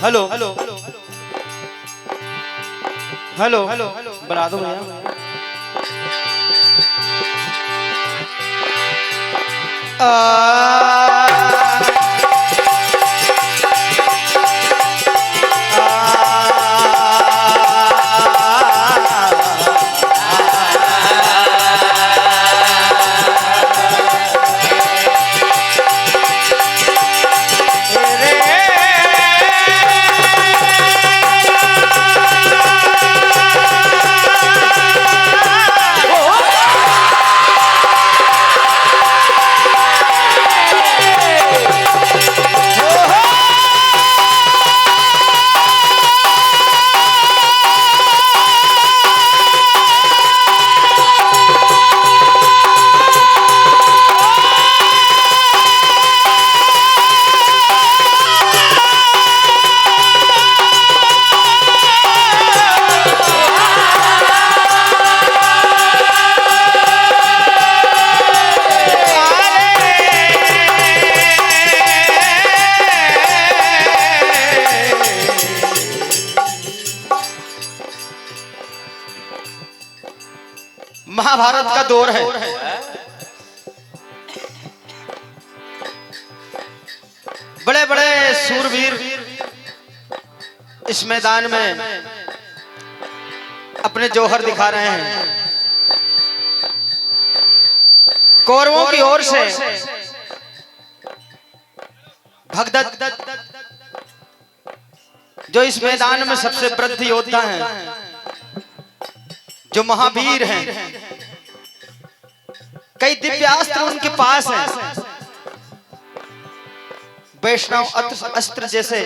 Hello hello hello hello बना दो भैया। महाभारत का दौर है। बड़े बड़े सूरवीर इस मैदान में अपने जौहर दिखा रहे हैं। कौरवों की ओर से भगदत्त जो इस मैदान में सबसे वृद्ध योद्धा हैं, जो महावीर हैं, कई दिव्यास्त्र उनके पास हैं, वैष्णव अस्त्र जैसे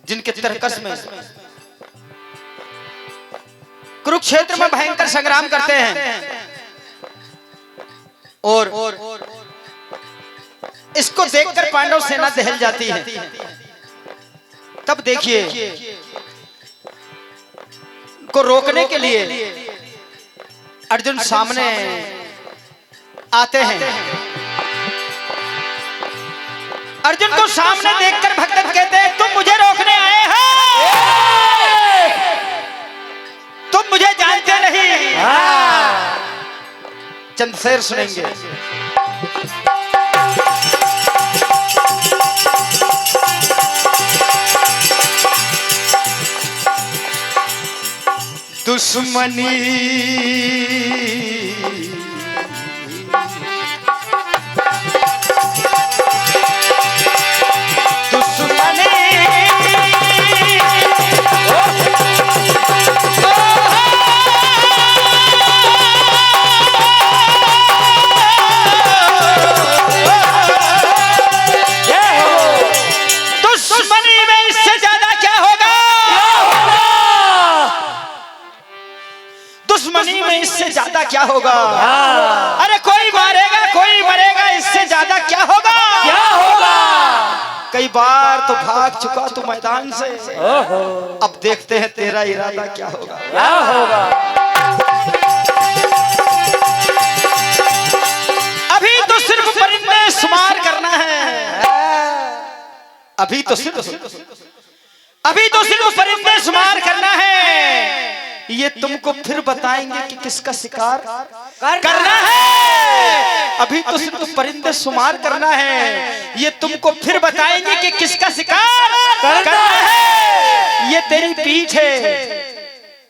जिनके तरकस में कुरुक्षेत्र में भयंकर संग्राम करते हैं। और इसको देखकर पांडव सेना दहल जाती है। तब देखिए को रोकने के लिए अर्जुन सामने आते हैं। अर्जुन को सामने देखकर भगदत्त कहते हैं, तुम मुझे रोकने आए हो, तुम मुझे जानते नहीं। चंद शेर सुनेंगे। दुश्मनी इससे ज्यादा क्या होगा? अरे कोई मारेगा कोई मरेगा, इससे ज्यादा क्या होगा? क्या होगा? कई बार तो भाग चुका तू मैदान से, अब देखते हैं तेरा इरादा क्या होगा। क्या होगा? अभी तो सिर्फ परिंदे शुमार करना है, अभी तो सिर्फ परिंदे शुमार करना है। ये तुमको फिर बताएंगे कि किसका शिकार करना है। अभी तो सिर्फ परिंदे शुमार करना है, ये तुमको फिर बताएंगे कि किसका शिकार करना है। ये तेरी पीठ है,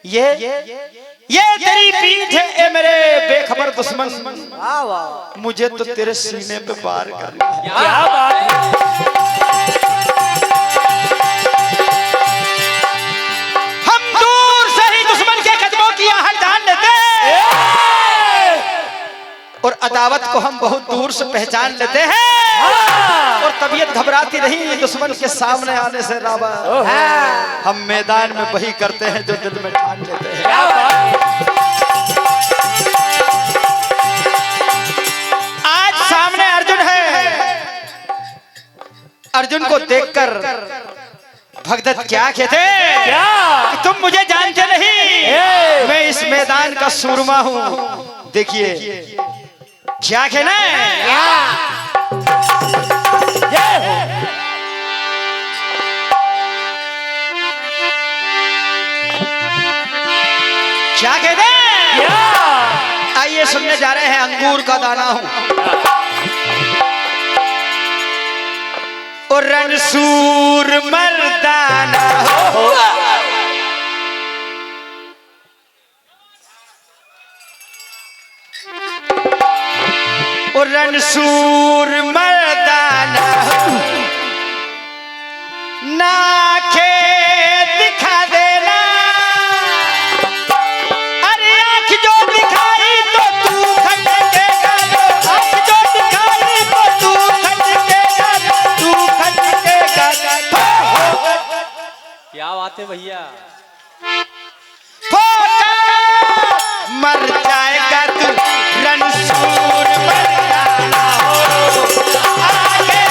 ये तेरी पीठ है ए मेरे बेखबर दुश्मन, मुझे तो तेरे सीने पे वार करना है। क्या बात है। और अदावत को हम बहुत दूर से पहचान लेते हैं, और तबीयत घबराती रही दुश्मन के सामने आने से रावा। हम मैदान में वही करते हैं जो दिल में ठान लेते हैं। आज सामने अर्जुन है, अर्जुन को देखकर भगदत्त क्या कहते? क्या? कि तुम मुझे जानते नहीं, मैं इस मैदान का सूरमा हूं। देखिए क्या कहना है? क्या कहते हैं? आइए सुनने जा रहे हैं अंगूर का दाना हूं और रणसूर मर्दाना हो। और रणसूर मर्दाना हो नाखे दिखा देना। अरे आंख जो दिखाई तो तू खटकेगा, आंख जो दिखाई तो तू खटकेगा, तू खटकेगा। क्या बात है भैया। मर जाएगा तू रणसूर मर्दाना हो। आगे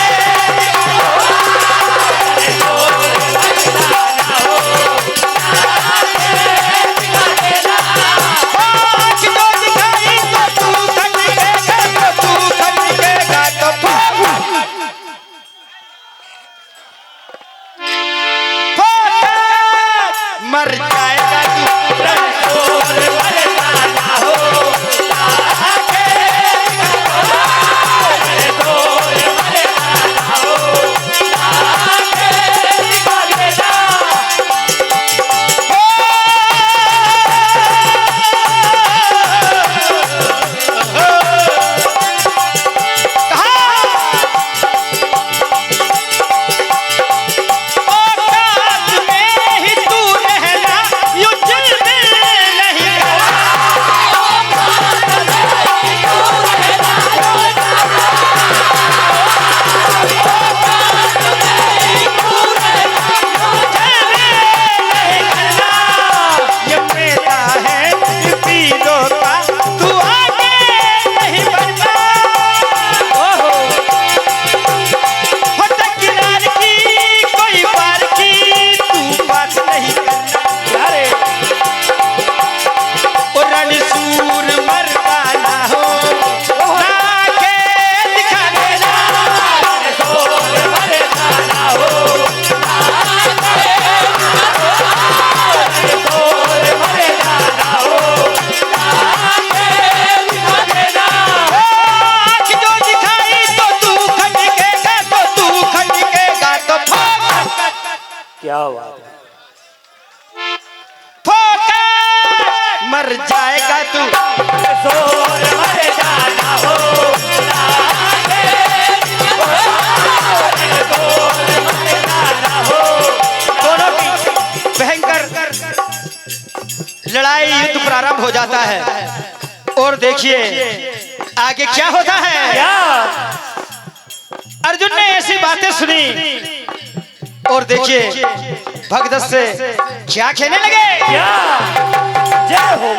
मर जाएगा तू रणसूर मर्दाना हो। क्या बात है। मर जाएगा तू रणसूर मर्दाना हो। दोनों की भयंकर लड़ाई युद्ध प्रारंभ हो जाता है और देखिए आगे क्या होता है। अर्जुन ने ऐसी बातें सुनी और देखिए भगदत्त से क्या कहने लगे। जय हो।